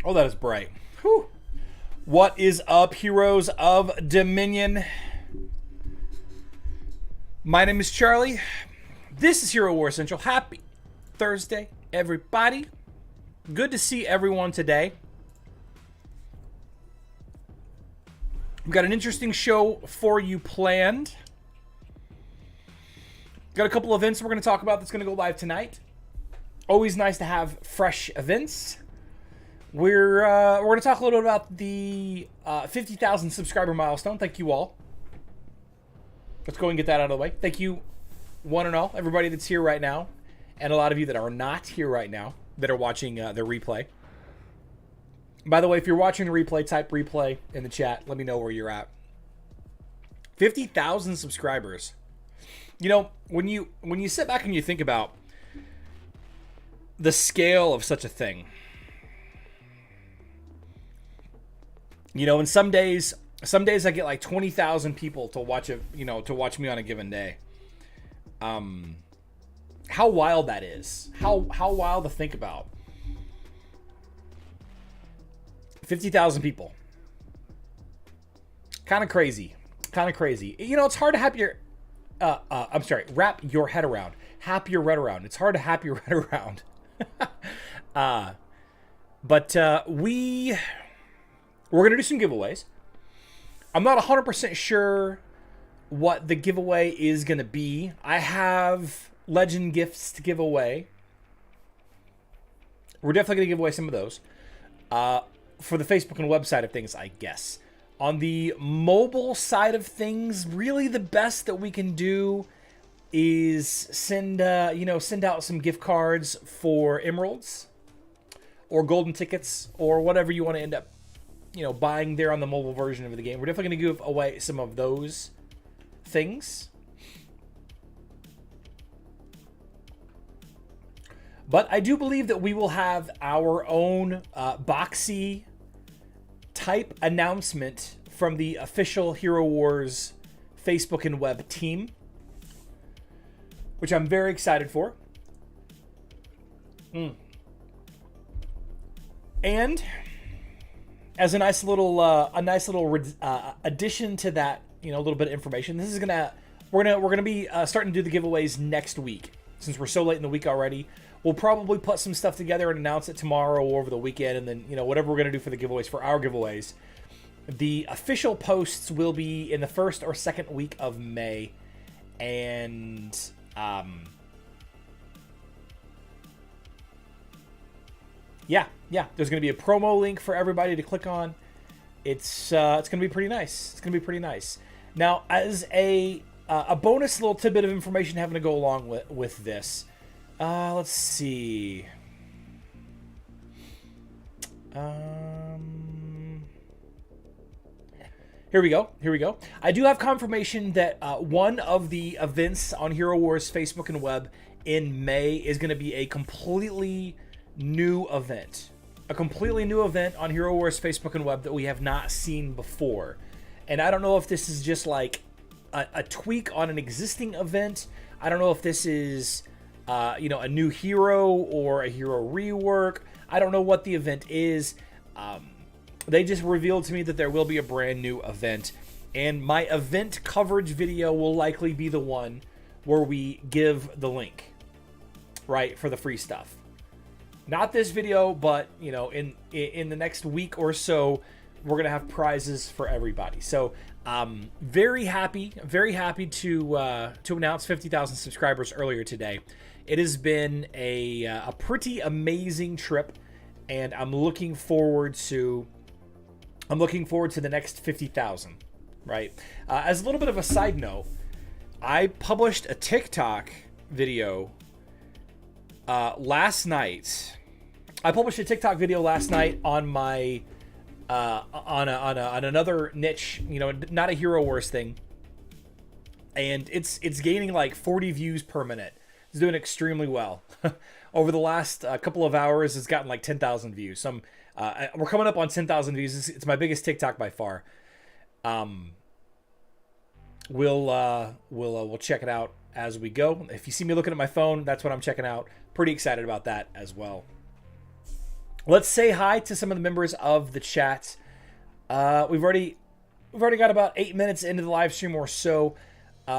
Oh, that is bright. Whew. What is up, heroes of Dominion? My name is Charlie. This is Hero War Central. Happy Thursday, everybody. Good to see everyone today. We've got an interesting show for you planned. Got a couple events we're going to talk about that's going to go live tonight. Always nice to have fresh events. We're going to talk a little bit about the 50,000 subscriber milestone. Thank you all. Let's go and get that out of the way. Thank you, one and all, everybody that's here right now, and a lot of you that are not here right now that are watching the replay. By the way, if you're watching the replay, type replay in the chat. Let me know where you're at. 50,000 subscribers. You know, when you sit back and you think about the scale of such a thing, you know, and some days I get like 20,000 people to watch to watch me on a given day. How wild that is. How wild to think about. 50,000 people. Kind of crazy. You know, it's hard to wrap your head around. It's hard to wrap your head around. But we're going to do some giveaways. I'm not 100% sure what the giveaway is going to be. I have legend gifts to give away. We're definitely going to give away some of those. For the Facebook and web side of things, I guess. On the mobile side of things, really the best that we can do is send out some gift cards for emeralds or golden tickets or whatever you want to end up buying there on the mobile version of the game. We're definitely going to give away some of those things. But I do believe that we will have our own boxy type announcement from the official Hero Wars Facebook and web team, which I'm very excited for. And as a nice little addition to that, a little bit of information. This is we're gonna be starting to do the giveaways next week. Since we're so late in the week already, we'll probably put some stuff together and announce it tomorrow or over the weekend, and then whatever we're gonna do for the giveaways, for our giveaways. The official posts will be in the first or second week of May, and Yeah. There's going to be a promo link for everybody to click on. It's going to be pretty nice. Now, as a bonus little tidbit of information having to go along with this, let's see. Here we go. I do have confirmation that one of the events on Hero Wars Facebook and web in May is going to be a completely new event. A completely new event on Hero Wars Facebook and web that we have not seen before. And I don't know if this is just like a tweak on an existing event. I don't know if this is a new hero or a hero rework. I don't know what the event is. They just revealed to me that there will be a brand new event. And my event coverage video will likely be the one where we give the link, right, for the free stuff. Not this video, but in the next week or so, we're gonna have prizes for everybody. So, very happy to announce 50,000 subscribers earlier today. It has been a pretty amazing trip, and I'm looking forward to the next 50,000. Right? As a little bit of a side note, I published a TikTok video last night. I published a TikTok video last night on my on another niche, not a Hero Wars thing, and it's gaining like 40 views per minute. It's doing extremely well. Over the last couple of hours, it's gotten like 10,000 views. We're coming up on 10,000 views. It's my biggest TikTok by far. We'll check it out as we go. If you see me looking at my phone, that's what I'm checking out. Pretty excited about that as well. Let's say hi to some of the members of the chat. We've already got about 8 minutes into the live stream or so.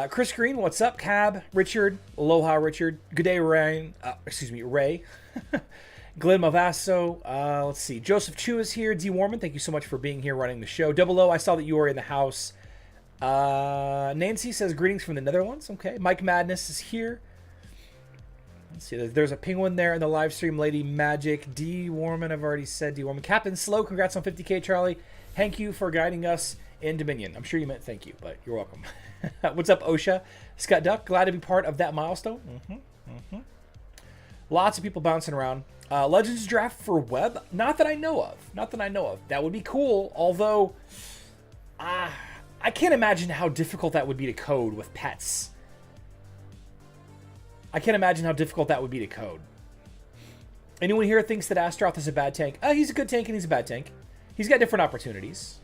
Chris Green, what's up? Cab, Richard, aloha, Richard. Good day, Ryan. Ray. Glenn Mavasso. Let's see. Joseph Chu is here. D. Warman, thank you so much for being here running the show. Double O, I saw that you were in the house. Nancy says greetings from the Netherlands. Okay. Mike Madness is here. Let's see. There's a penguin there in the live stream. Lady Magic. D. Warman, I've already said D. Warman. Captain Slow, congrats on 50K, Charlie. Thank you for guiding us in Dominion. I'm sure you meant thank you, but you're welcome. What's up, Osha? Scott Duck, glad to be part of that milestone. Lots of people bouncing around. Legends draft for web? Not that I know of. That would be cool, although I can't imagine how difficult that would be to code with pets. Anyone here thinks that Astaroth is a bad tank? He's a good tank and he's a bad tank. He's got different opportunities.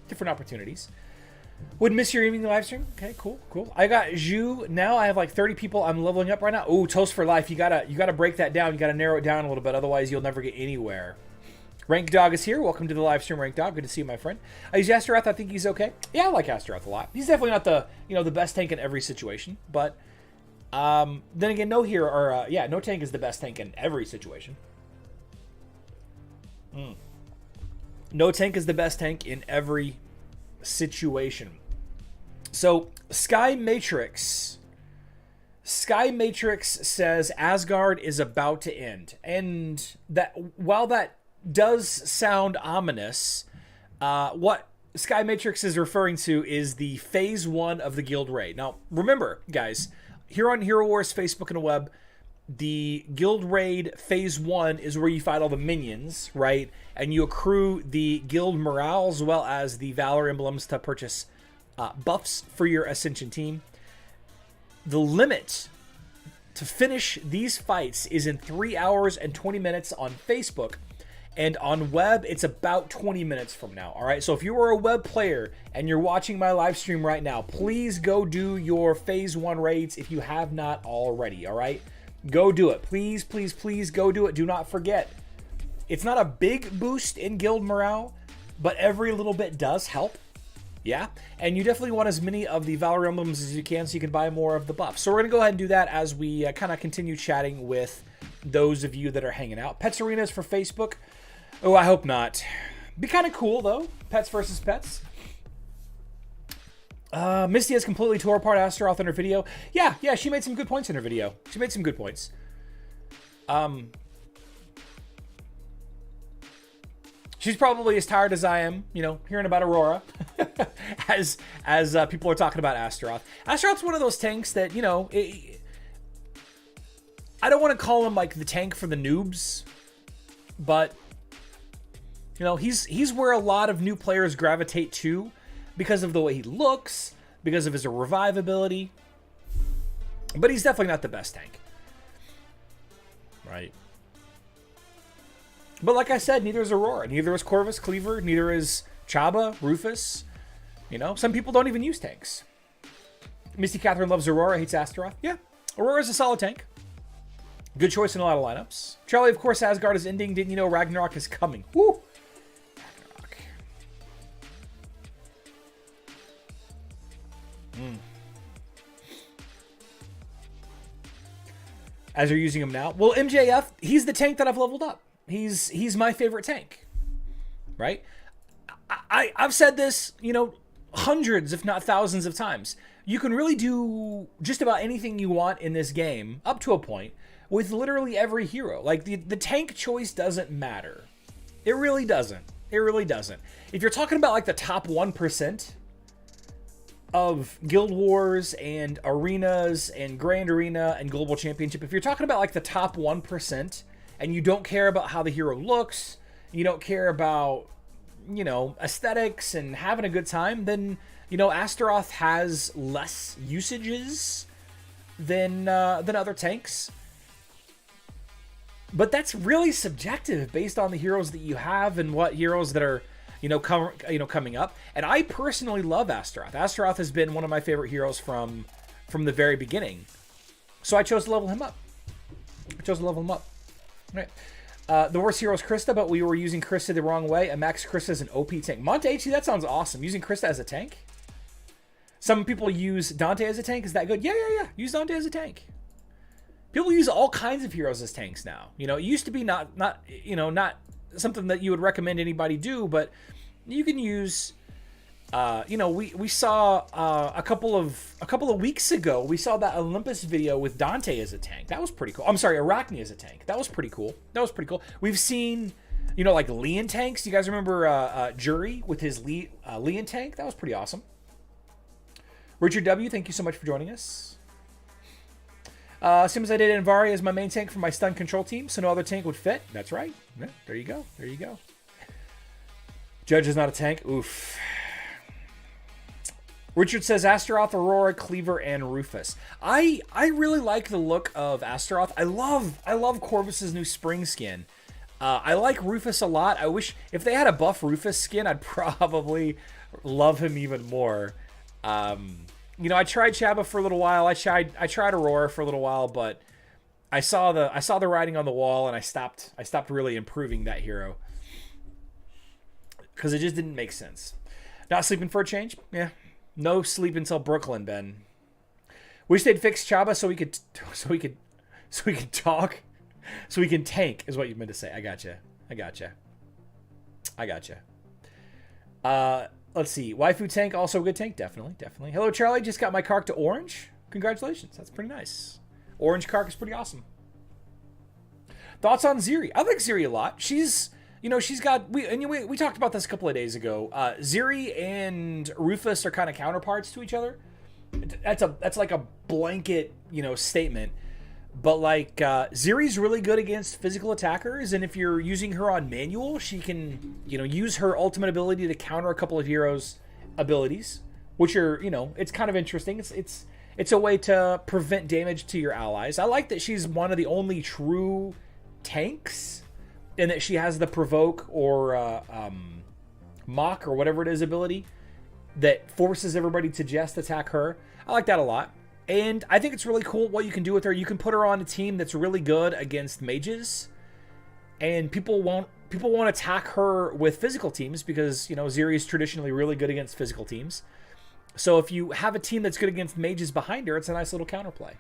Would miss your evening live stream. Okay, cool. I got Zhu. Now I have like 30 people. I'm leveling up right now. Ooh, Toast for Life. You gotta break that down. You gotta narrow it down a little bit. Otherwise, you'll never get anywhere. Rank Dog is here. Welcome to the live stream, Rank Dog. Good to see you, my friend. I use Astaroth. I think he's okay. Yeah, I like Astaroth a lot. He's definitely not the best tank in every situation. But then again, no tank is the best tank in every situation. No tank is the best tank in every situation. So Sky Matrix says Asgard is about to end, and that while that does sound ominous, what Sky Matrix is referring to is the phase 1 of the Guild Raid. Now remember, guys, here on Hero Wars Facebook and the web, the Guild Raid phase 1 is where you fight all the minions, right? And you accrue the guild morale as well as the Valor emblems to purchase buffs for your Ascension team. The limit to finish these fights is in 3 hours and 20 minutes on Facebook. And on web, it's about 20 minutes from now, all right? So if you are a web player and you're watching my live stream right now, please go do your phase 1 raids if you have not already, all right? Go do it. Please go do it. Do not forget. It's not a big boost in guild morale, but every little bit does help. Yeah? And you definitely want as many of the Valor emblems as you can so you can buy more of the buffs. So we're going to go ahead and do that as we kind of continue chatting with those of you that are hanging out. Pets Arenas for Facebook. Oh, I hope not. Be kind of cool, though. Pets versus pets. Misty has completely tore apart Astaroth in her video. Yeah, she made some good points in her video. She's probably as tired as I am, hearing about Aurora, as people are talking about Astaroth. Astaroth's one of those tanks that, I don't want to call him like the tank for the noobs, but he's where a lot of new players gravitate to. Because of the way he looks, because of his revivability. But he's definitely not the best tank. Right? But like I said, neither is Aurora. Neither is Corvus, Cleaver. Neither is Chaba, Rufus. Some people don't even use tanks. Misty Catherine loves Aurora, hates Astaroth. Yeah, Aurora's a solid tank. Good choice in a lot of lineups. Charlie, of course, Asgard is ending. Didn't you know Ragnarok is coming? Woo! As you're using him now. Well, MJF, he's the tank that I've leveled up. He's my favorite tank. Right? I've said this, hundreds, if not thousands of times. You can really do just about anything you want in this game, up to a point, with literally every hero. Like, the tank choice doesn't matter. It really doesn't. If you're talking about, like, the top 1% of Guild Wars and Arenas and Grand Arena and Global Championship, if you're talking about like the top 1% and you don't care about how the hero looks, you don't care about, aesthetics and having a good time, then, Astaroth has less usages than other tanks. But that's really subjective based on the heroes that you have and what heroes that are coming up. And I personally love Astaroth. Astaroth has been one of my favorite heroes from the very beginning. So I chose to level him up. Right. The worst hero is Krista, but we were using Krista the wrong way. A max Krista is an OP tank. Monte HC, that sounds awesome. Using Krista as a tank. Some people use Dante as a tank. Is that good? Yeah. Use Dante as a tank. People use all kinds of heroes as tanks now. You know, it used to be not something that you would recommend anybody do, but you can use. We saw a couple of weeks ago. We saw that Olympus video with Dante as a tank. That was pretty cool. I'm sorry, Arachne as a tank. That was pretty cool. We've seen, like Leon tanks. You guys remember Ziri with his Leon tank? That was pretty awesome. Richard W, thank you so much for joining us. Same as I did Anvari as my main tank for my stun control team, so no other tank would fit. That's right. Yeah, there you go. Judge is not a tank. Oof. Richard says Astaroth, Aurora, Cleaver, and Rufus. I really like the look of Astaroth. I love Corvus's new spring skin. I like Rufus a lot. I wish if they had a buff Rufus skin, I'd probably love him even more. I tried Shabba for a little while. I tried Aurora for a little while, but I saw the writing on the wall, and I stopped really improving that hero because it just didn't make sense. Not sleeping for a change? Yeah. No sleep until Brooklyn, Ben. Wish they'd fix Chaba so we could talk, so we can tank, is what you meant to say. I gotcha. Let's see. Waifu tank, also a good tank. Definitely. Hello, Charlie. Just got my Kark to orange. Congratulations. That's pretty nice. Orange Kark is pretty awesome. Thoughts on Ziri? I like Ziri a lot. She's got, we talked about this a couple of days ago. Ziri and Rufus are kind of counterparts to each other. That's like a blanket, statement. But like, Ziri's really good against physical attackers, and if you're using her on manual, she can, use her ultimate ability to counter a couple of heroes' abilities, which are, it's kind of interesting. It's a way to prevent damage to your allies. I like that she's one of the only true tanks, and that she has the provoke or mock or whatever it is ability that forces everybody to just attack her. I like that a lot. And I think it's really cool what you can do with her. You can put her on a team that's really good against mages, and people won't attack her with physical teams because, Ziri is traditionally really good against physical teams. So if you have a team that's good against mages behind her, it's a nice little counterplay.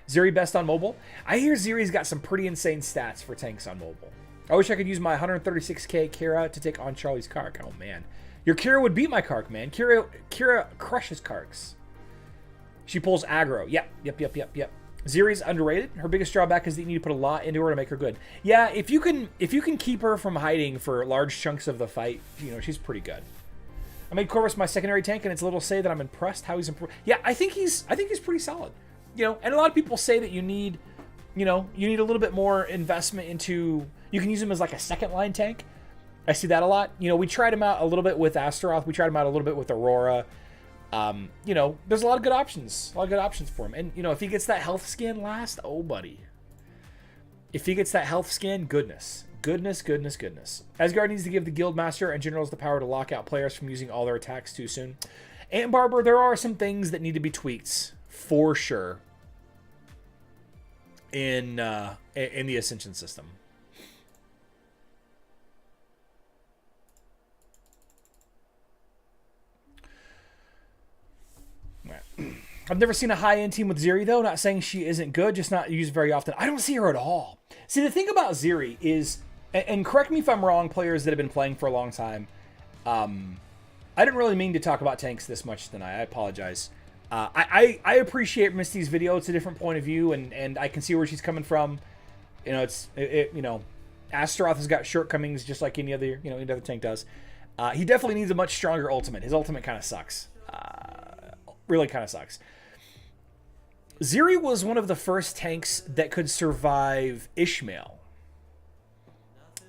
Ziri best on mobile. I hear Ziri's got some pretty insane stats for tanks on mobile. I wish I could use my 136k Kira to take on Charlie's Kark. Oh, man. Your Kira would beat my Kark, man. Kira crushes Karks. She pulls aggro. Yep. Ziri's underrated. Her biggest drawback is that you need to put a lot into her to make her good. Yeah, if you can keep her from hiding for large chunks of the fight, she's pretty good. I made Corvus my secondary tank, and it's a little to say that I'm impressed how he's improved. Yeah, I think he's pretty solid. And a lot of people say that you need a little bit more investment into. You can use him as like a second line tank. I see that a lot. We tried him out a little bit with Astaroth. We tried him out a little bit with Aurora. There's a lot of good options. For him. And, if he gets that health skin last, oh, buddy. If he gets that health skin, goodness. Asgard needs to give the guild master and generals the power to lock out players from using all their attacks too soon. And Barber, there are some things that need to be tweaked for sure in the Ascension system. I've never seen a high-end team with Ziri, though. Not saying she isn't good, just not used very often. I don't see her at all. See, the thing about Ziri is, and correct me if I'm wrong, players that have been playing for a long time, I didn't really mean to talk about tanks this much tonight. I apologize. I appreciate Misty's video. It's a different point of view, and I can see where she's coming from. Astaroth has got shortcomings just like any other tank does. He definitely needs a much stronger ultimate. His ultimate kind of sucks. Really kind of sucks. Ziri was one of the first tanks that could survive Ishmael.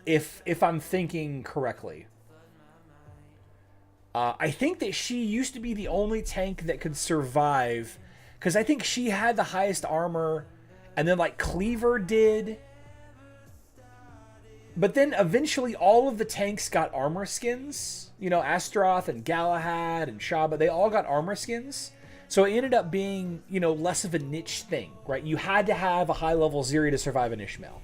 If I'm thinking correctly. I think that she used to be the only tank that could survive, because I think she had the highest armor, and then like Cleaver did. But then eventually all of the tanks got armor skins. Astaroth and Galahad and Shaba, they all got armor skins. So it ended up being, less of a niche thing, right? You had to have a high-level Ziri to survive an Ishmael.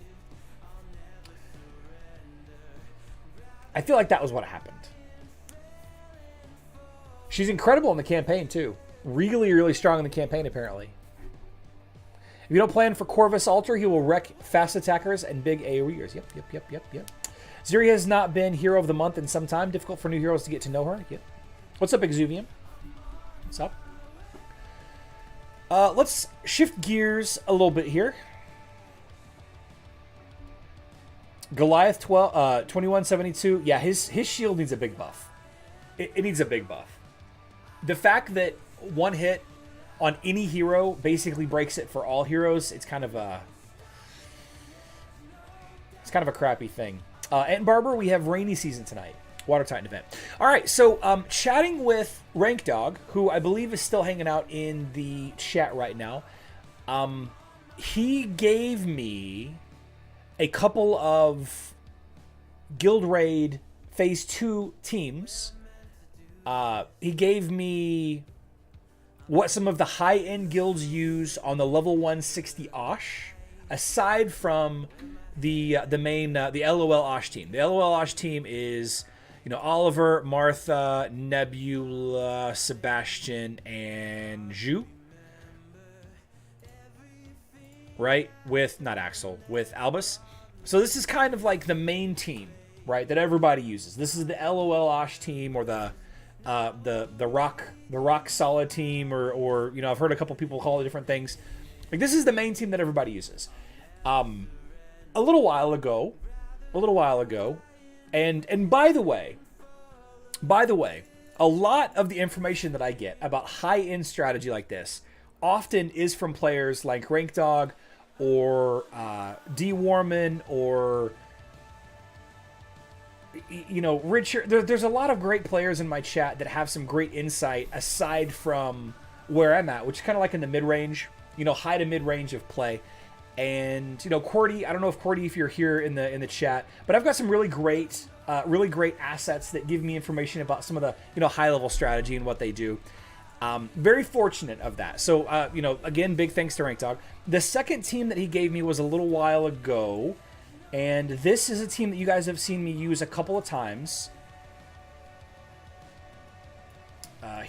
I feel like that was what happened. She's incredible in the campaign, too. Really, really strong in the campaign, apparently. If you don't plan for Corvus Alter, he will wreck fast attackers and big AoEers. Yep. Ziri has not been Hero of the Month in some time. Difficult for new heroes to get to know her. Yep. What's up, Exuvium? What's up? Let's shift gears a little bit here. Goliath 2172. Yeah, his shield needs a big buff. It needs a big buff. The fact that one hit on any hero basically breaks it for all heroes, it's kind of a crappy thing. And Barber, we have rainy season tonight. Water Titan event. All right, so chatting with Rank Dog, who I believe is still hanging out in the chat right now. He gave me a couple of Guild Raid Phase 2 teams. He gave me what some of the high-end guilds use on the level 160 Osh, aside from the main the LOL Osh team. The LOL Osh team is, you know, Oliver, Martha, Nebula, Sebastian, and Zhu. Right? With, not Axel, with Albus. So this is kind of like the main team, right, that everybody uses. This is the LOL Osh team, or the rock solid team, or you know, I've heard a couple people call it different things. Like, this is the main team that everybody uses. A little while ago, and by the way, a lot of the information that I get about high-end strategy like this often is from players like Rank Dog or D Warman, or you know, Richard. There's a lot of great players in my chat that have some great insight aside from where I'm at, which is kind of like in the mid-range, you know, high to mid-range of play. And you know, Cordy, I don't know if Cordy, if you're here in the chat, but I've got some really great assets that give me information about some of the, you know, high-level strategy and what they do. Very fortunate of that. So, you know, again, big thanks to Rank Dog. The second team that he gave me was a little while ago, and this is a team that you guys have seen me use a couple of times.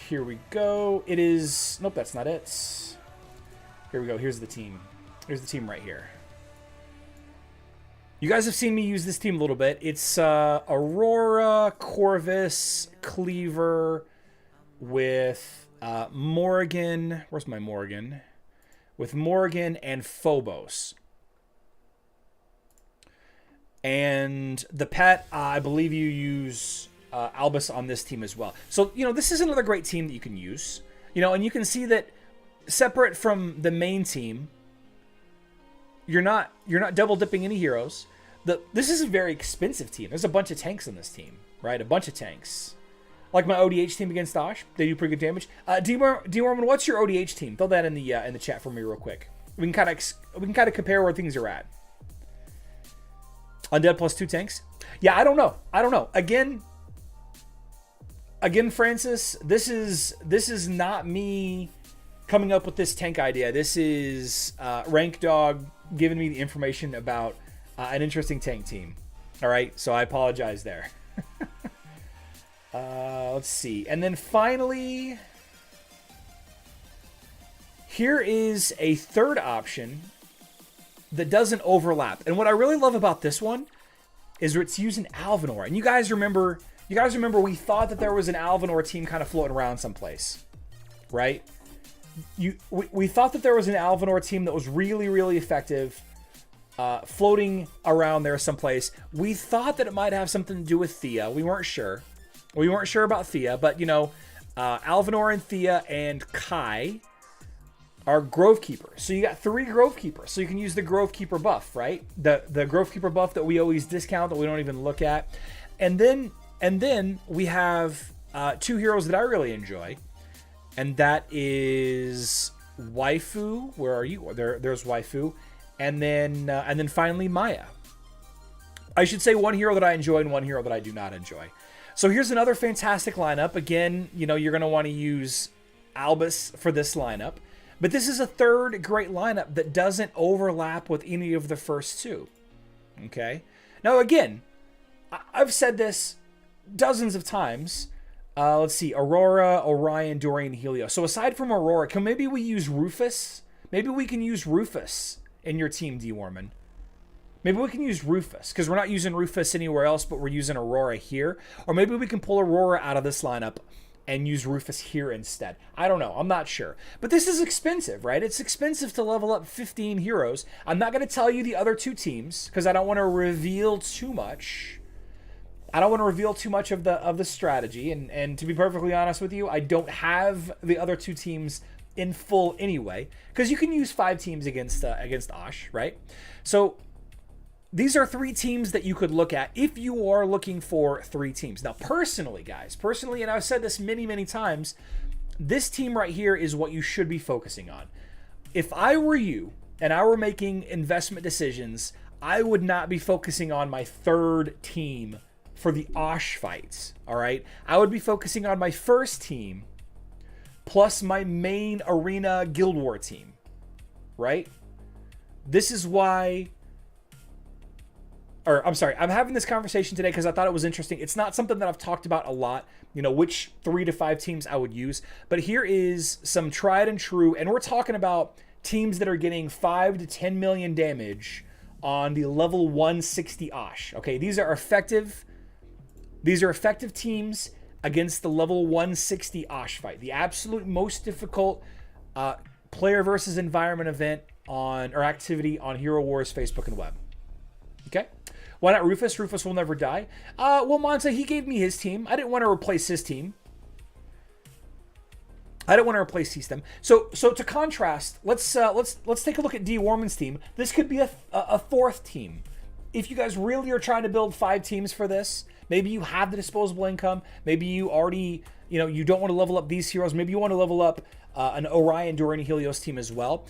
Here we go. It is... Nope, that's not it. Here we go. Here's the team. Here's the team right here. You guys have seen me use this team a little bit. It's Aurora, Corvus, Cleaver, with Morrigan. Where's my Morrigan? With Morrigan and Phobos. And the pet, I believe you use Albus on this team as well. So, you know, this is another great team that you can use. You know, and you can see that separate from the main team, you're not double dipping any heroes. This is a very expensive team. There's a bunch of tanks on this team, right? A bunch of tanks. Like my ODH team against Osh, they do pretty good damage. D-Worman, what's your ODH team? Throw that in the chat for me real quick. We can kind of compare where things are at. Undead plus 2 tanks. Yeah, I don't know. Again, Francis, this is not me coming up with this tank idea. This is Rank Dog giving me the information about an interesting tank team. All right, so I apologize there. Let's see. And then finally, here is a third option that doesn't overlap. And what I really love about this one is it's using Alvanor. And you guys remember we thought that there was an Alvanor team kind of floating around someplace, right? We thought that there was an Alvanor team that was really, really effective, floating around there someplace. We thought that it might have something to do with Thea. We weren't sure. We weren't sure about Thea, but, you know, Alvanor and Thea and Kai are Grove Keepers. So you got 3 Grove Keepers. So you can use the Grove Keeper buff, right? The Grove Keeper buff that we always discount, that we don't even look at. And then we have 2 heroes that I really enjoy. And that is Waifu. Where are you? There's Waifu. And then finally Maya. I should say 1 hero that I enjoy and 1 hero that I do not enjoy. So here's another fantastic lineup. Again, you know, you're going to want to use Albus for this lineup. But this is a third great lineup that doesn't overlap with any of the first 2. Okay? Now, again, I've said this dozens of times. Let's see, Aurora, Orion, Dorian, Helio. So aside from Aurora, maybe we use Rufus? Maybe we can use Rufus in your team, D. Warman. Maybe we can use Rufus, because we're not using Rufus anywhere else, but we're using Aurora here. Or maybe we can pull Aurora out of this lineup and use Rufus here instead. I don't know. I'm not sure. But this is expensive, right? It's expensive to level up 15 heroes. I'm not going to tell you the other two teams, because I don't want to reveal too much. I don't want to reveal too much of the strategy, and to be perfectly honest with you, I don't have the other two teams in full anyway, because you can use 5 teams against Osh, right? So these are 3 teams that you could look at if you are looking for 3 teams. Now, personally, guys, and I've said this many times, this team right here is what you should be focusing on. If I were you and I were making investment decisions, I would not be focusing on my 3rd team for the Osh fights, all right? I would be focusing on my first team plus my main arena Guild War team, right? This is why, or I'm sorry, I'm having this conversation today because I thought it was interesting. It's not something that I've talked about a lot, you know, which 3 to 5 teams I would use, but here is some tried and true, and we're talking about teams that are getting 5 to 10 million damage on the level 160 Osh, okay? These are effective teams against the level 160 Osh fight. The absolute most difficult player versus environment event or activity on Hero Wars Facebook and web. Okay? Why not Rufus? Rufus will never die. Well, Monza, he gave me his team. I didn't want to replace his team. I don't want to replace them. So to contrast, let's take a look at D. Warman's team. This could be a 4th team. If you guys really are trying to build 5 teams for this, maybe you have the disposable income. Maybe you already, you don't want to level up these heroes. Maybe you want to level up an Orion, Dorian, Helios team as well.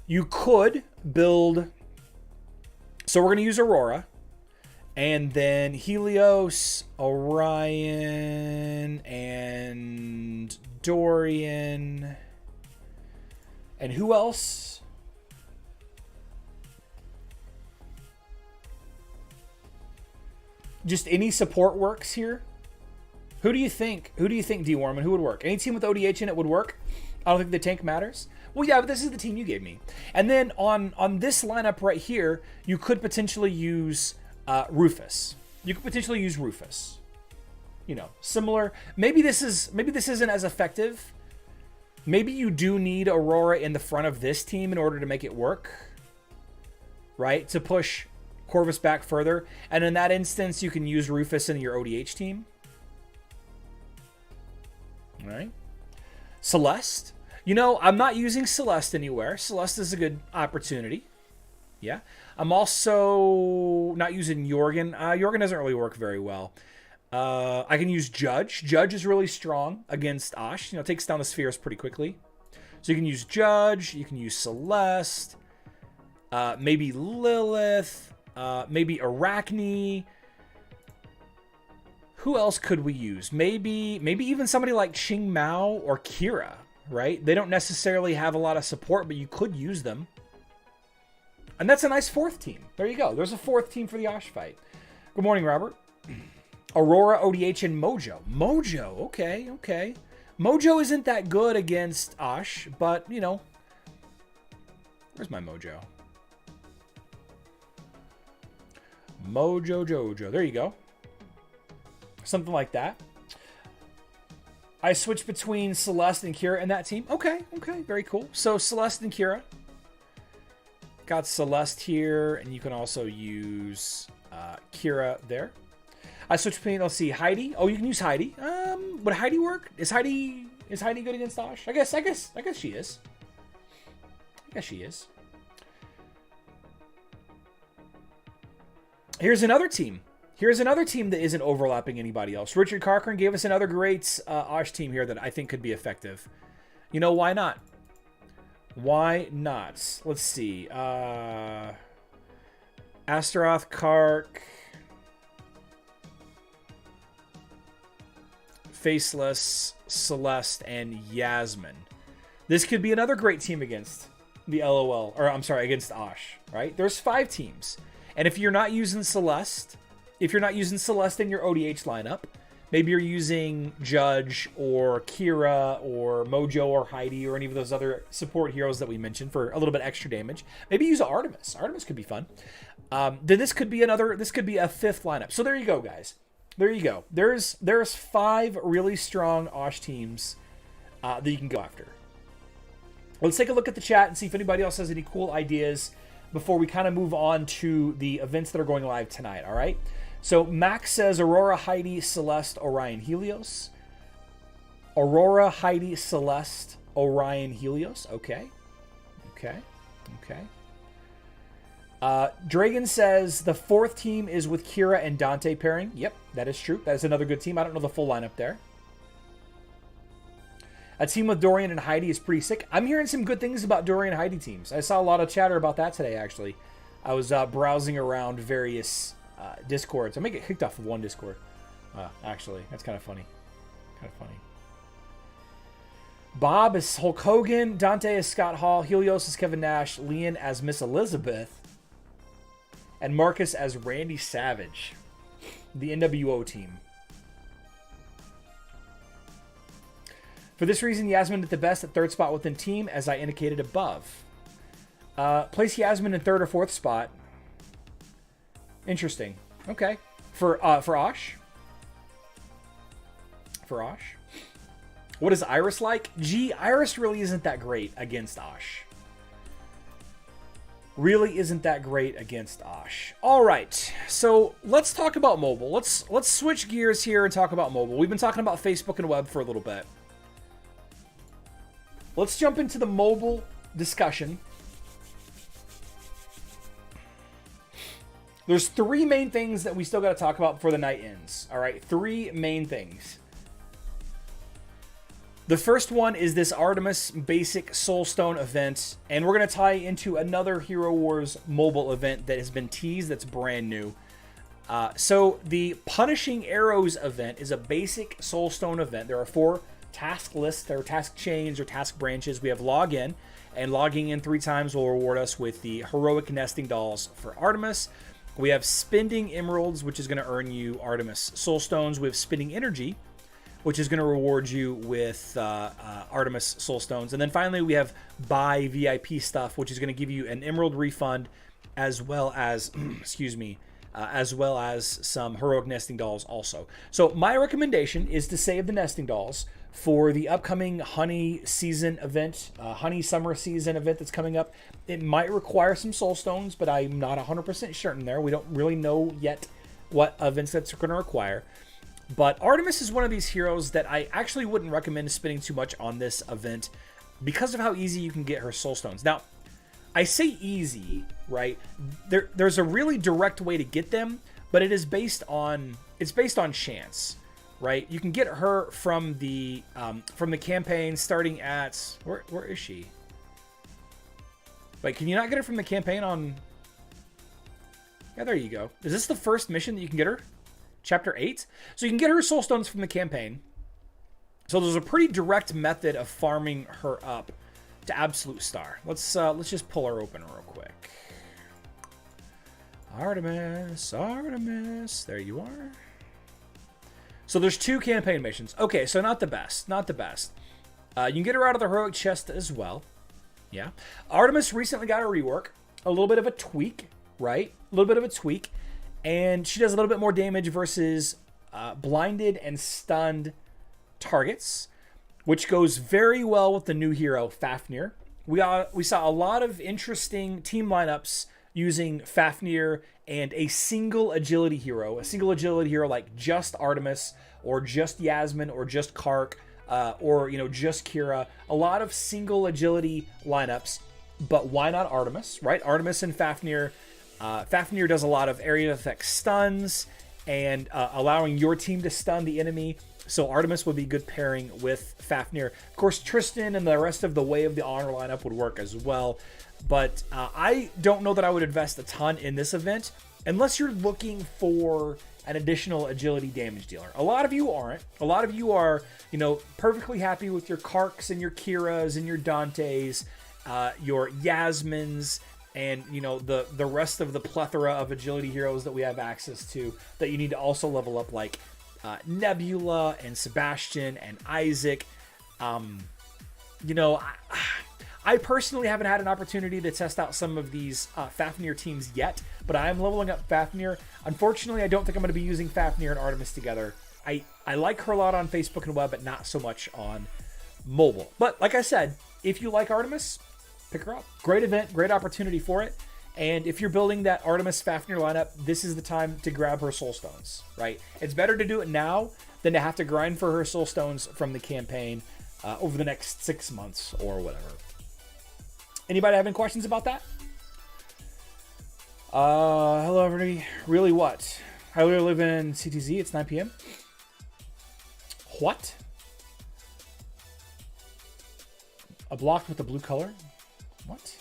You could build. So we're going to use Aurora. And then Helios, Orion, and Dorian. And who else? Just any support works here. Who do you think, D. Warman? Who would work? Any team with ODH in it would work. I don't think the tank matters. Well, yeah, but this is the team you gave me. And then on this lineup right here, you could potentially use Rufus. You could potentially use Rufus. Similar. Maybe this isn't as effective. Maybe you do need Aurora in the front of this team in order to make it work. Right? To push Corvus back further. And in that instance, you can use Rufus in your ODH team. All right. Celeste. I'm not using Celeste anywhere. Celeste is a good opportunity. Yeah. I'm also not using Jorgen. Jorgen doesn't really work very well. I can use Judge. Judge is really strong against Osh. Takes down the spheres pretty quickly. So you can use Judge. You can use Celeste. Maybe Lilith. Maybe Arachne. Who else could we use? Maybe even somebody like Ching Mao or Kira, right? They don't necessarily have a lot of support, but you could use them. And that's a nice 4th team. There you go. There's a 4th team for the Osh fight. Good morning, Robert. Aurora, ODH, and Mojo. Mojo, okay. Mojo isn't that good against Osh, but, where's my Mojo? Mojo Jojo. There you go. Something like that. I switched between Celeste and Kira in that team. Okay. Very cool. So Celeste and Kira. Got Celeste here, and you can also use Kira there. I switched between, let's see, Heidi. Oh, you can use Heidi. Would Heidi work? Is Heidi good against Osh? I guess she is. Here's another team that isn't overlapping anybody else. Richard Carcron gave us another great Osh team here that I think could be effective. Why not? Let's see. Astaroth, Kark, Faceless, Celeste, and Yasmin. This could be another great team against the LOL, or I'm sorry, against Osh, right? There's 5 teams. And if you're not using Celeste, in your ODH lineup, maybe you're using Judge or Kira or Mojo or Heidi or any of those other support heroes that we mentioned for a little bit extra damage. Maybe use Artemis. Artemis could be fun. Then this could be a fifth lineup. So there you go, guys. There you go. There's 5 really strong Osh teams that you can go after. Let's take a look at the chat and see if anybody else has any cool ideas before we kind of move on to the events that are going live tonight, all right? So Max says Aurora, Heidi, Celeste, Orion, Helios. Aurora, Heidi, Celeste, Orion, Helios. Okay. Dragon says the 4th team is with Kira and Dante pairing. Yep, that is true. That is another good team. I don't know the full lineup there. A team with Dorian and Heidi is pretty sick. I'm hearing some good things about Dorian and Heidi teams. I saw a lot of chatter about that today, actually. I was browsing around various Discords. I may get kicked off of one Discord. Actually, that's kind of funny. Bob is Hulk Hogan. Dante is Scott Hall. Helios is Kevin Nash. Leon as Miss Elizabeth. And Marcus as Randy Savage. The NWO team. For this reason, Yasmin at the best at 3rd spot within team, as I indicated above. Place Yasmin in 3rd or 4th spot. Interesting. Okay. For Osh? For Osh? What is Iris like? Gee, Iris really isn't that great against Osh. Really isn't that great against Osh. All right, so let's talk about mobile. Let's switch gears here and talk about mobile. We've been talking about Facebook and web for a little bit. Let's jump into the mobile discussion. There's 3 main things that we still got to talk about before the night ends. All right, 3 main things. The first one is this Artemis basic Soulstone event, and we're going to tie into another Hero Wars mobile event that has been teased that's brand new. So the Punishing Arrows event is a basic Soulstone event. There are 4 task lists, there are task chains or task branches. We have login, and logging in 3 times will reward us with the heroic nesting dolls for Artemis. We have spending emeralds, which is going to earn you Artemis Soulstones. We have spending energy, which is going to reward you with Artemis Soulstones. And then finally, we have buy VIP stuff, which is going to give you an emerald refund, as well as, as well as some heroic nesting dolls also. So my recommendation is to save the nesting dolls for the upcoming honey season event, honey summer season event that's coming up. It might require some soulstones, but I'm not 100% certain there. We don't really know yet what events that's going to require. But Artemis is one of these heroes that I actually wouldn't recommend spending too much on this event because of how easy you can get her soulstones. Now, I say easy, right? There's a really direct way to get them, but it's based on chance, right? You can get her from the campaign starting at where is she? Wait, can you not get her from the campaign on? Yeah, there you go. Is this the first mission that you can get her? Chapter 8? So you can get her soulstones from the campaign. So there's a pretty direct method of farming her up to absolute star. Let's just pull her open real quick. Artemis, there you are. So there's 2 campaign missions. Okay, so not the best. You can get her out of the heroic chest as well. Yeah. Artemis recently got a rework. A little bit of a tweak, right? A little bit of a tweak. And she does a little bit more damage versus blinded and stunned targets, which goes very well with the new hero, Fafnir. We saw a lot of interesting team lineups using Fafnir and a single agility hero like just Artemis or just Yasmin or just Kark or just Kira. A lot of single agility lineups, but why not Artemis, right? Artemis and Fafnir. Fafnir does a lot of area effect stuns and allowing your team to stun the enemy. So Artemis would be good pairing with Fafnir. Of course, Tristan and the rest of the Way of the Honor lineup would work as well. But I don't know that I would invest a ton in this event unless you're looking for an additional agility damage dealer. A lot of you aren't. A lot of you are, perfectly happy with your Karks and your Kiras and your Dantes, your Yasmins, and you know the rest of the plethora of agility heroes that we have access to that you need to also level up, like Nebula and Sebastian and Isaac. You know, I personally haven't had an opportunity to test out some of these Fafnir teams yet, but I am leveling up Fafnir. Unfortunately, I don't think I'm going to be using Fafnir and Artemis together. I like her a lot on Facebook and web, but not so much on mobile. But like I said, if you like Artemis, pick her up. Great event, great opportunity for it. And if you're building that Artemis Fafnir lineup, this is the time to grab her soul stones, right? It's better to do it now than to have to grind for her soul stones from the campaign over the next 6 months or whatever. Anybody have any questions about that? Hello, everybody. Really what? I live in CTZ. It's 9 p.m. What? A block with the blue color? What?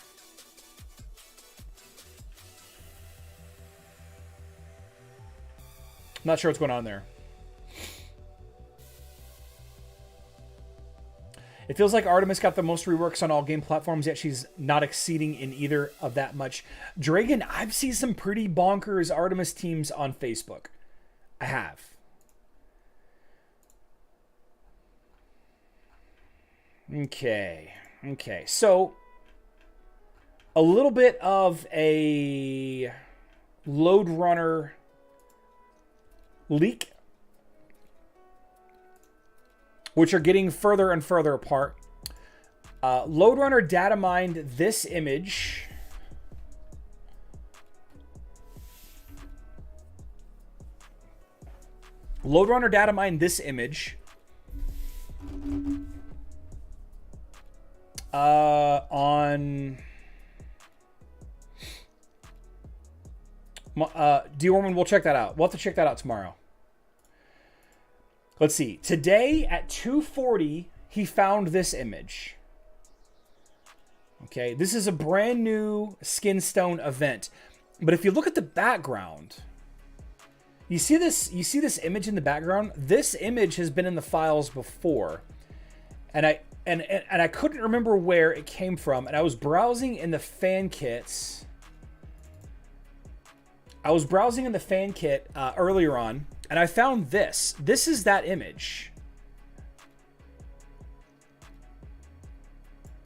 I'm not sure what's going on there. It feels like Artemis got the most reworks on all game platforms, yet she's not exceeding in either of that much. Dragon, I've seen some pretty bonkers Artemis teams on Facebook. I have. Okay. So, a little bit of a Lode Runner leak, which are getting further and further apart. Lode Runner data mined this image. Lode Runner data mined this image on D-Worman. We'll check that out. We'll have to check that out tomorrow. Let's see. Today at 2:40, he found this image. Okay, this is a brand new Skinstone event. But if you look at the background, you see this image in the background? This image has been in the files before. And I couldn't remember where it came from. And I was browsing in the fan kits. Earlier on, and I found this. This is that image.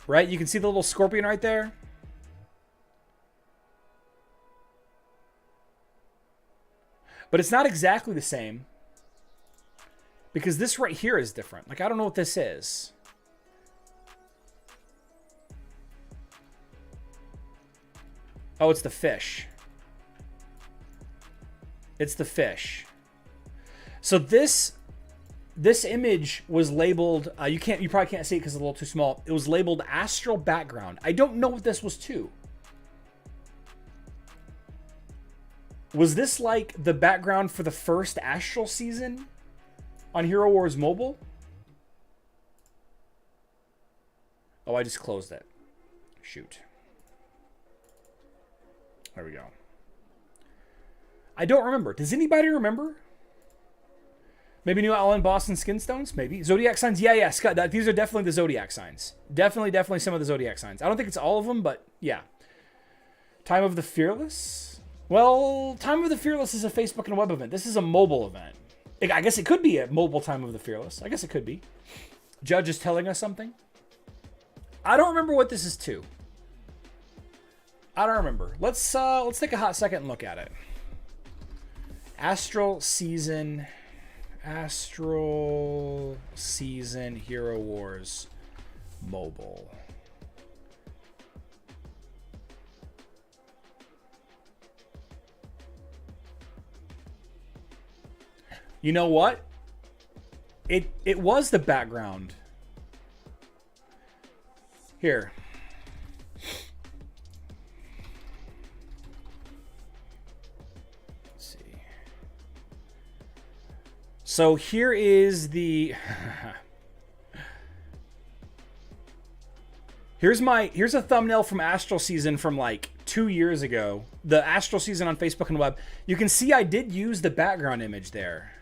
Right? You can see the little scorpion right there. But it's not exactly the same. Because this right here is different. Like, I don't know what this is. Oh, it's the fish. It's the fish. So this image was labeled, you probably can't see it because it's a little too small. It was labeled Astral Background. I don't know what this was too. Was this like the background for the first Astral season on Hero Wars Mobile? Oh, I just closed it. Shoot. There we go. I don't remember. Does anybody remember? Maybe new Outland Boston Skinstones? Maybe. Zodiac signs? Yeah, Scott. These are definitely the Zodiac signs. Definitely some of the Zodiac signs. I don't think it's all of them, but yeah. Time of the Fearless? Well, Time of the Fearless is a Facebook and web event. This is a mobile event. I guess it could be a mobile Time of the Fearless. I guess it could be. Judge is telling us something. I don't remember what this is to. I don't remember. Let's take a hot second and look at it. Astral Season Hero Wars Mobile. You know what? It was the background. Here. So here is the here's a thumbnail from Astral Season from like 2 years ago. The Astral Season on Facebook and web. You can see I did use the background image there.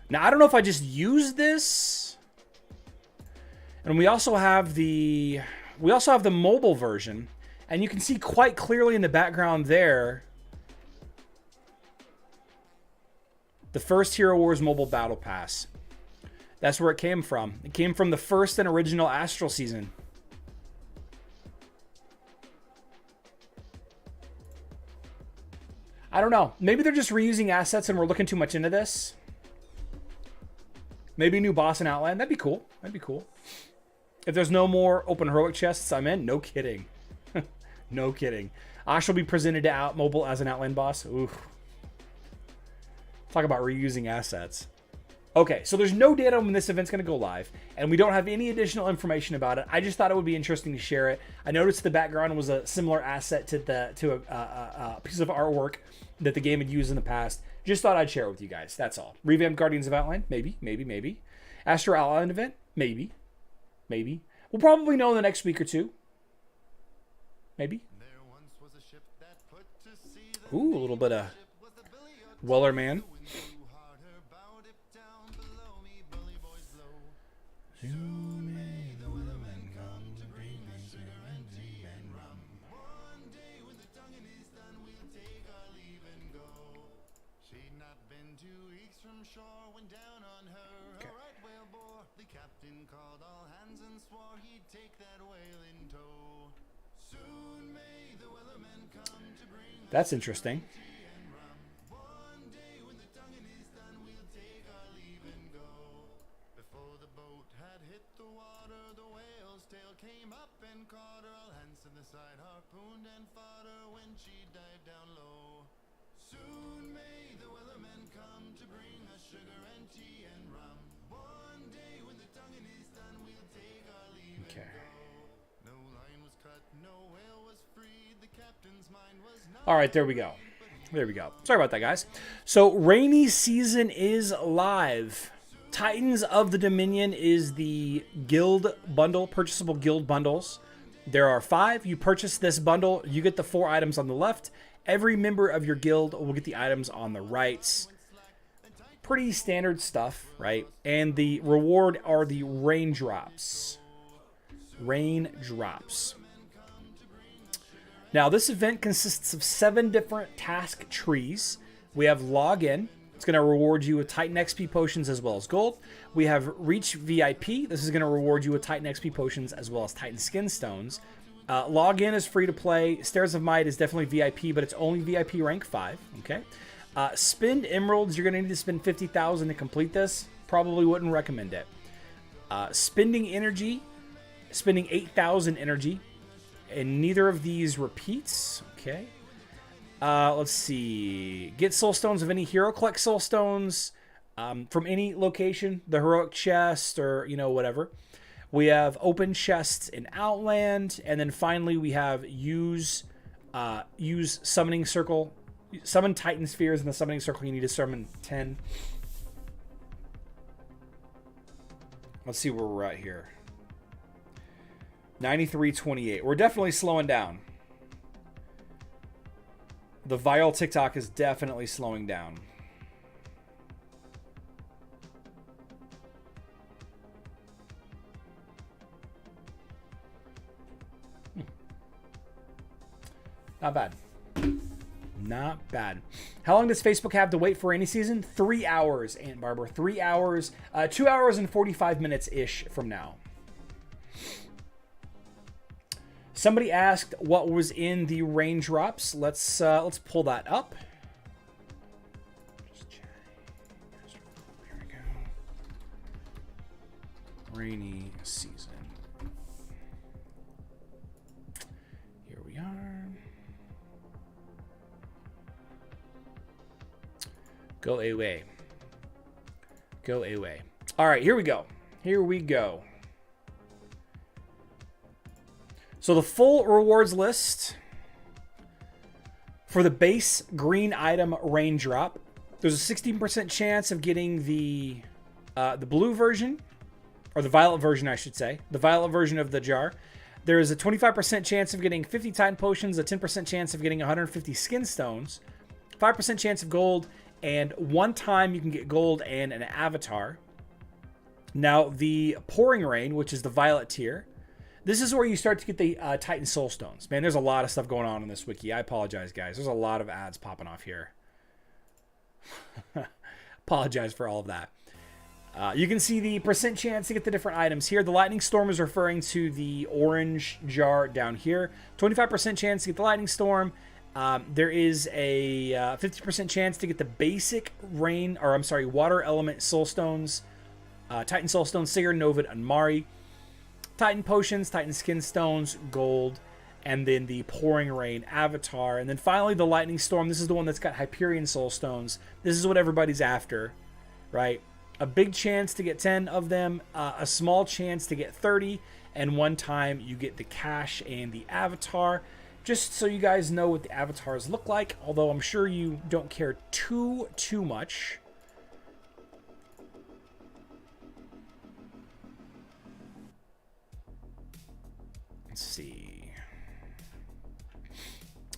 Now I don't know if I just used this And we also have the mobile version, and you can see quite clearly in the background there the first Hero Wars Mobile Battle Pass. That's where it came from. It came from the first and original Astral season. I don't know. Maybe they're just reusing assets and we're looking too much into this. Maybe a new boss in Outland. That'd be cool. That'd be cool. If there's no more open heroic chests, I'm in. No kidding. No kidding. Osh will be presented to Mobile as an Outland boss. Oof. Talk about reusing assets. Okay, so there's no data when this event's going to go live, and we don't have any additional information about it. I just thought it would be interesting to share it. I noticed the background was a similar asset to a piece of artwork that the game had used in the past. Just thought I'd share it with you guys. That's all. Revamped Guardians of Outland? Maybe, maybe, maybe. Astro Outland Event? Maybe. Maybe. We'll probably know in the next week or two. Maybe. Ooh, a little bit of Wellerman. That's interesting. All right, there we go. There we go. Sorry about that, guys. So, Rainy Season is live. Titans of the Dominion is the guild bundle, purchasable guild bundles. There are 5. You purchase this bundle, you get the 4 items on the left. Every member of your guild will get the items on the right. Pretty standard stuff, right? And the reward are the raindrops. Raindrops. Now, this event consists of 7 different task trees. We have Login. It's going to reward you with Titan XP potions as well as gold. We have Reach VIP. This is going to reward you with Titan XP potions as well as Titan Skin Stones. Login is free to play. Stairs of Might is definitely VIP, but it's only VIP rank 5. Okay. Spend Emeralds. You're going to need to spend 50,000 to complete this. Probably wouldn't recommend it. Spending Energy. Spending 8,000 energy. And neither of these repeats. Okay. Let's see. Get soul stones of any hero. Collect soul stones from any location. The heroic chest or, you know, whatever. We have open chests in Outland. And then finally we have use summoning circle. Summon Titan spheres in the summoning circle. You need to summon 10. Let's see where we're at here. 93.28. We're definitely slowing down. The viral TikTok is definitely slowing down. Not bad. Not bad. How long does Facebook have to wait for any season? 3 hours, Aunt Barbara. 3 hours. 2 hours and 45 minutes-ish from now. Somebody asked what was in the raindrops. Let's pull that up. Here we go. Rainy season. Here we are. Go away. Go away. All right, here we go. Here we go. So the full rewards list for the base green item raindrop, there's a 16% chance of getting the blue version, or the violet version, I should say, the violet version of the jar. There is a 25% chance of getting 50 Titan potions, a 10% chance of getting 150 skin stones, 5% chance of gold, and one time you can get gold and an avatar. Now, the Pouring Rain, which is the violet tier, this is where you start to get the Titan Soul Stones. Man, there's a lot of stuff going on in this wiki. I apologize, guys. There's a lot of ads popping off here. Apologize for all of that. You can see the percent chance to get the different items here. The Lightning Storm is referring to the orange jar down here. 25% chance to get the Lightning Storm. There is a 50% chance to get the basic rain, or I'm sorry, water element soul stones. Titan Soul Stones, Sigurd, Novid, and Mari. Titan Potions, Titan Skin Stones, Gold, and then the Pouring Rain Avatar. And then finally the Lightning Storm. This is the one that's got Hyperion Soul Stones. This is what everybody's after, right? A big chance to get 10 of them, a small chance to get 30, and one time you get the cash and the avatar. Just so you guys know what the avatars look like, although I'm sure you don't care too much. Let's see.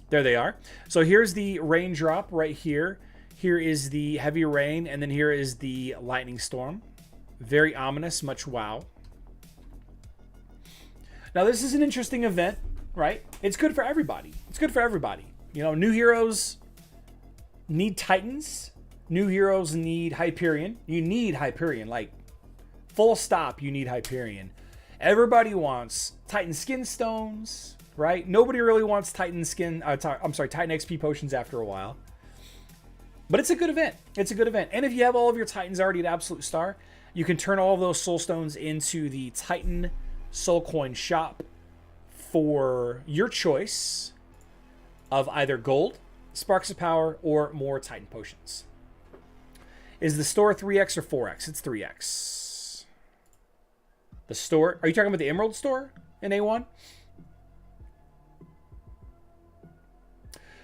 There they are. So here's the raindrop right here. Here is the heavy rain, and then here is the lightning storm. Very ominous, much wow. Now this is an interesting event, right? It's good for everybody. It's good for everybody. You know, new heroes need Titans. New heroes need Hyperion. You need Hyperion, like full stop, you need Hyperion. Everybody wants Titan Skin Stones, right? Nobody really wants Titan Skin, Titan XP potions after a while. But it's a good event. It's a good event. And if you have all of your Titans already at Absolute Star, you can turn all of those Soul Stones into the Titan Soul Coin shop for your choice of either gold, Sparks of Power, or more Titan Potions. Is the store 3x or 4x? It's 3x. The store... Are you talking about the Emerald store in A1?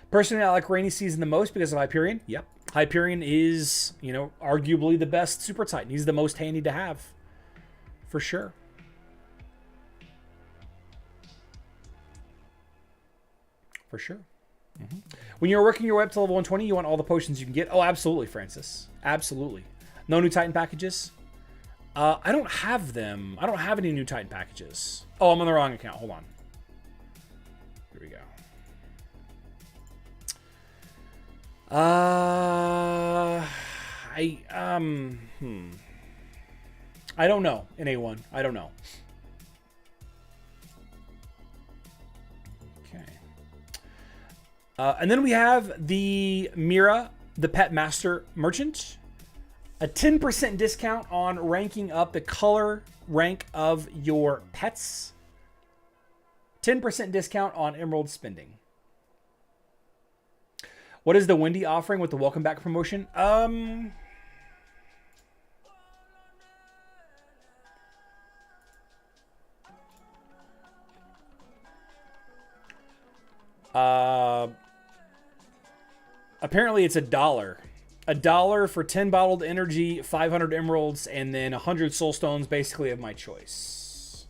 Personally, I like Rainy Season the most because of Hyperion. Yep. Hyperion is, you know, arguably the best Super Titan. He's the most handy to have. For sure. For sure. Mm-hmm. When you're working your way up to level 120, you want all the potions you can get. Oh, absolutely, Francis. Absolutely. No new Titan packages? I don't have them. I don't have any new Titan packages. Oh, I'm on the wrong account. Hold on. Here we go. I don't know in A1. I don't know. Okay. And then we have the Mira, the Pet Master Merchant. A 10% discount on ranking up the color rank of your pets. 10% discount on Emerald spending. What is the Wendy offering with the Welcome Back promotion? Apparently it's $1. $1 for 10 bottled energy, 500 emeralds, and then 100 soul stones, basically of my choice.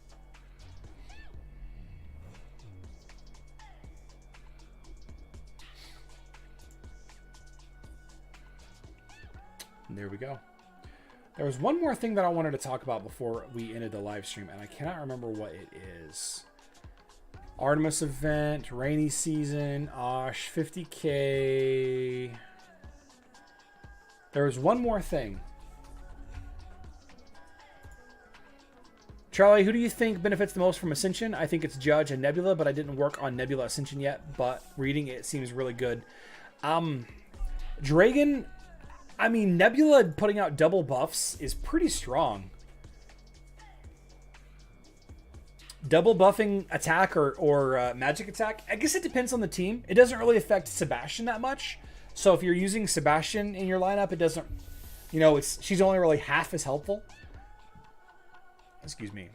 And there we go. There was one more thing that I wanted to talk about before we ended the live stream, and I cannot remember what it is. Artemis Event, Rainy Season, Osh, 50K... There was one more thing. Charlie, who do you think benefits the most from Ascension? I think it's Judge and Nebula, but I didn't work on Nebula Ascension yet, but reading it seems really good. Dragon, I mean, Nebula putting out double buffs is pretty strong. Double buffing attack or magic attack, I guess it depends on the team. It doesn't really affect Sebastian that much. So if you're using Sebastian in your lineup, it doesn't, you know, she's only really half as helpful. Excuse me.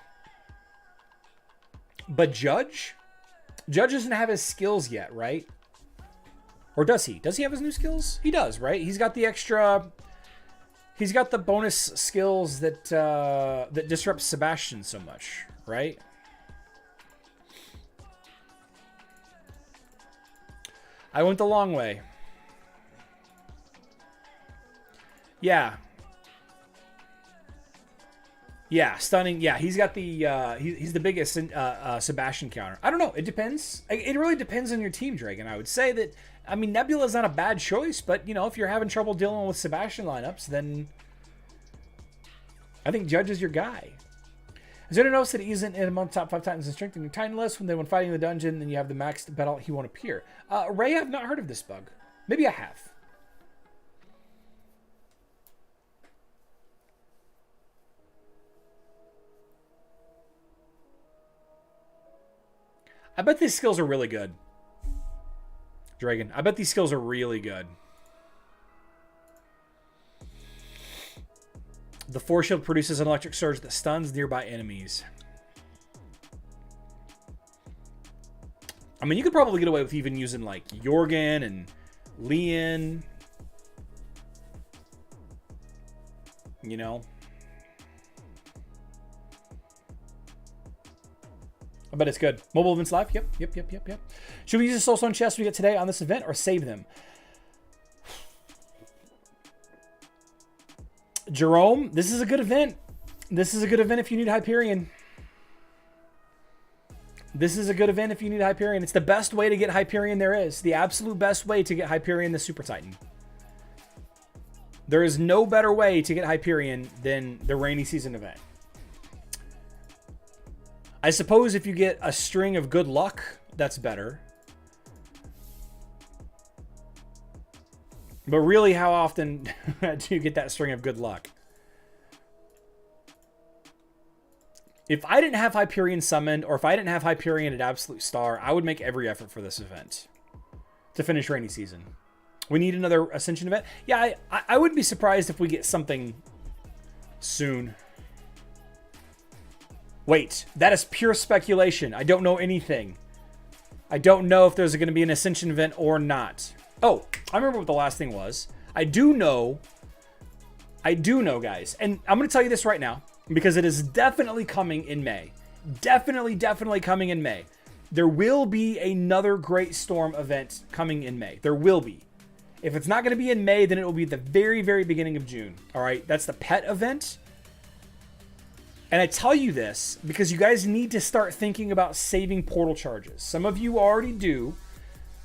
But Judge doesn't have his skills yet, right? Or does he? Does he have his new skills? He does, right? He's got the extra, he's got the bonus skills that that disrupts Sebastian so much, right? I went the long way. Yeah. Yeah, stunning. Yeah, he's got the he's the biggest Sebastian counter. I don't know. It depends. It really depends on your team, Dragon. I would say that. I mean, Nebula's not a bad choice, but you know, if you're having trouble dealing with Sebastian lineups, then I think Judge is your guy. Is there notice that he isn't in among top 5 Titans in strength in your Titan list when fighting the dungeon, then you have the maxed battle, he won't appear? Ray, I've not heard of this bug. Maybe I have. I bet these skills are really good. Dragon, I bet these skills are really good. The Force Shield produces an electric surge that stuns nearby enemies. I mean, you could probably get away with even using, like, Jorgen and Leon. You know? I bet it's good. Mobile events live? Yep. Should we use the Soulstone chests we get today on this event or save them? Jerome, this is a good event. This is a good event if you need Hyperion. This is a good event if you need Hyperion. It's the best way to get Hyperion there is. The absolute best way to get Hyperion the Super Titan. There is no better way to get Hyperion than the rainy season event. I suppose if you get a string of good luck, that's better. But really, how often do you get that string of good luck? If I didn't have Hyperion summoned, or if I didn't have Hyperion at Absolute Star, I would make every effort for this event to finish rainy season. We need another Ascension event. Yeah, I wouldn't be surprised if we get something soon. Wait, that is pure speculation. I don't know anything. I don't know if there's going to be an Ascension event or not. Oh, I remember what the last thing was. I do know, guys. And I'm going to tell you this right now, because it is definitely coming in May. Definitely coming in May. There will be another Great Storm event coming in May. There will be. If it's not going to be in May, then it will be the very, very beginning of June. All right, that's the pet event. And I tell you this because you guys need to start thinking about saving portal charges. Some of you already do,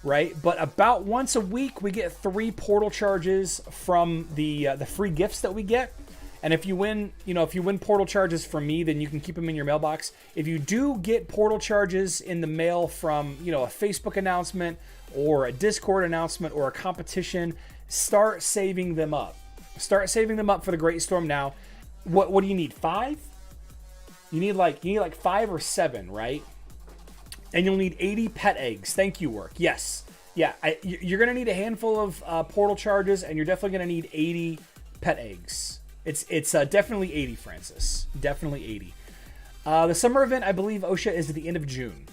right? But about once a week, we get 3 portal charges from the free gifts that we get. And if you win, if you win portal charges from me, then you can keep them in your mailbox. If you do get portal charges in the mail from, a Facebook announcement or a Discord announcement or a competition, start saving them up. Start saving them up for the Great Storm now. What do you need? 5? You need like 5 or 7, right? And you'll need 80 pet eggs. Thank you, work. Yes. Yeah, you're going to need a handful of portal charges, and you're definitely going to need 80 pet eggs. It's definitely 80, Francis. Definitely 80. The summer event, I believe, OSHA, is at the end of June.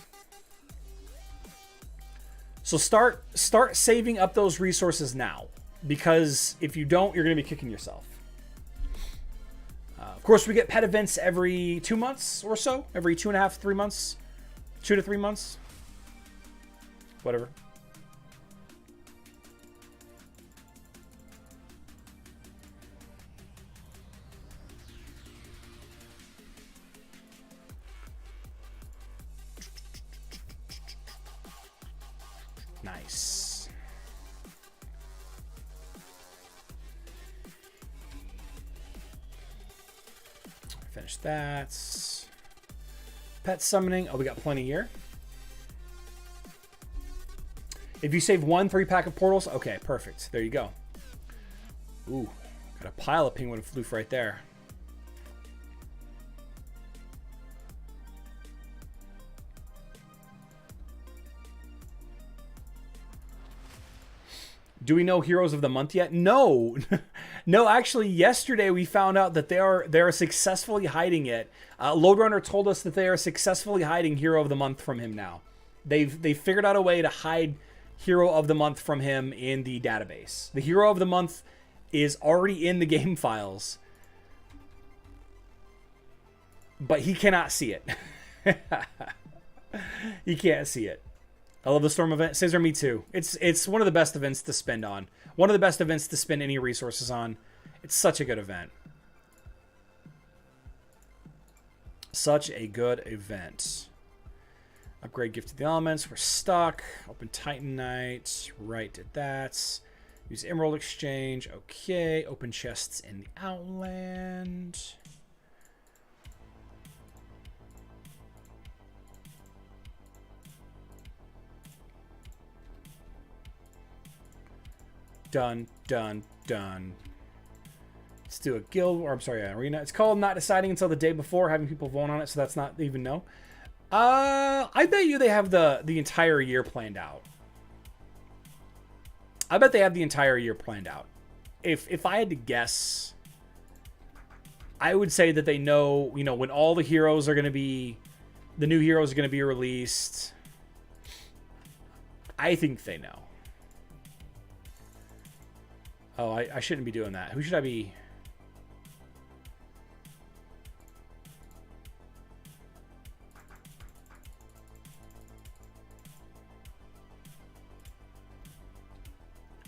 So start saving up those resources now, because if you don't, you're going to be kicking yourself. Of course, we get pet events every 2 months or so. Every 2.5, 3 months. 2 to 3 months. Whatever. Nice. Finish that. Pet summoning. Oh, we got plenty here. If you save 1 3-pack of portals, okay, perfect. There you go. Ooh, got a pile of penguin floof right there. Do we know Heroes of the Month yet? No. No, actually, yesterday we found out that they are successfully hiding it. Lode Runner told us that they are successfully hiding Hero of the Month from him now. They've figured out a way to hide Hero of the Month from him in the database. The Hero of the Month is already in the game files, but he cannot see it. He can't see it. I love the Storm event. Scissor, me too. It's one of the best events to spend on. One of the best events to spend any resources on. It's such a good event. Such a good event. Upgrade Gift of the Elements. We're stuck. Open Titanite. Right, did that. Use Emerald Exchange. Okay. Open chests in the Outland. Done, done, done. Let's do a guild, or I'm sorry, arena. It's called not deciding until the day before, having people vote on it, so that's not even no. I bet you they have the entire year planned out. I bet they have the entire year planned out. If I had to guess, I would say that they know, you know, when all the heroes are going to be, the new heroes are going to be released. I think they know. Oh, I shouldn't be doing that. Who should I be?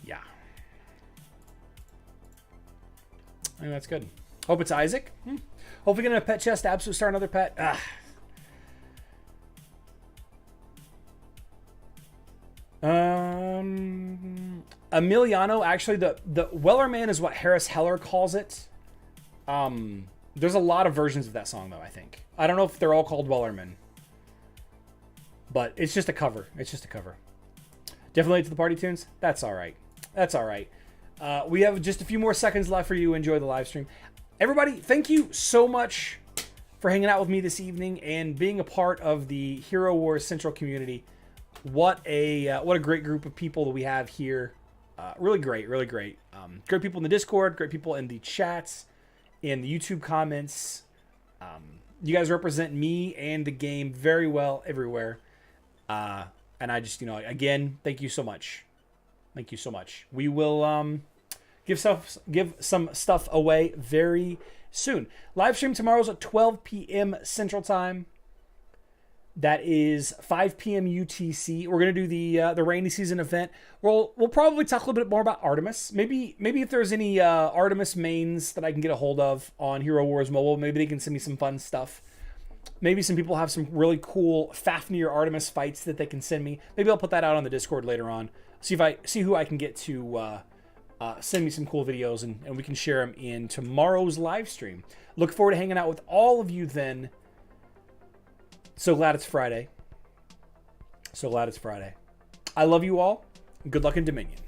Yeah. I think that's good. Hope it's Isaac. Hopefully getting a pet chest. Absolute start another pet. Emiliano, actually, the Wellerman is what Harris Heller calls it. There's a lot of versions of that song, though, I think. I don't know if they're all called Wellerman. But it's just a cover. It's just a cover. Definitely late to the party tunes. That's all right. That's all right. We have just a few more seconds left for you to enjoy the live stream. Everybody, thank you so much for hanging out with me this evening and being a part of the Hero Wars Central community. What a great group of people that we have here. Really great, really great. Great people in the Discord, great people in the chats, in the YouTube comments. You guys represent me and the game very well everywhere. And I just, you know, again, thank you so much. Thank you so much. We will give some stuff away very soon. Live stream tomorrow's at 12 p.m. Central Time. That is 5 p.m. UTC. We're gonna do the rainy season event. We'll probably talk a little bit more about Artemis. Maybe if there's any Artemis mains that I can get a hold of on Hero Wars Mobile, maybe they can send me some fun stuff. Maybe some people have some really cool Fafnir Artemis fights that they can send me. Maybe I'll put that out on the Discord later on. See who I can get to send me some cool videos, and we can share them in tomorrow's live stream. Look forward to hanging out with all of you then. So glad it's Friday. So glad it's Friday. I love you all. Good luck in Dominion.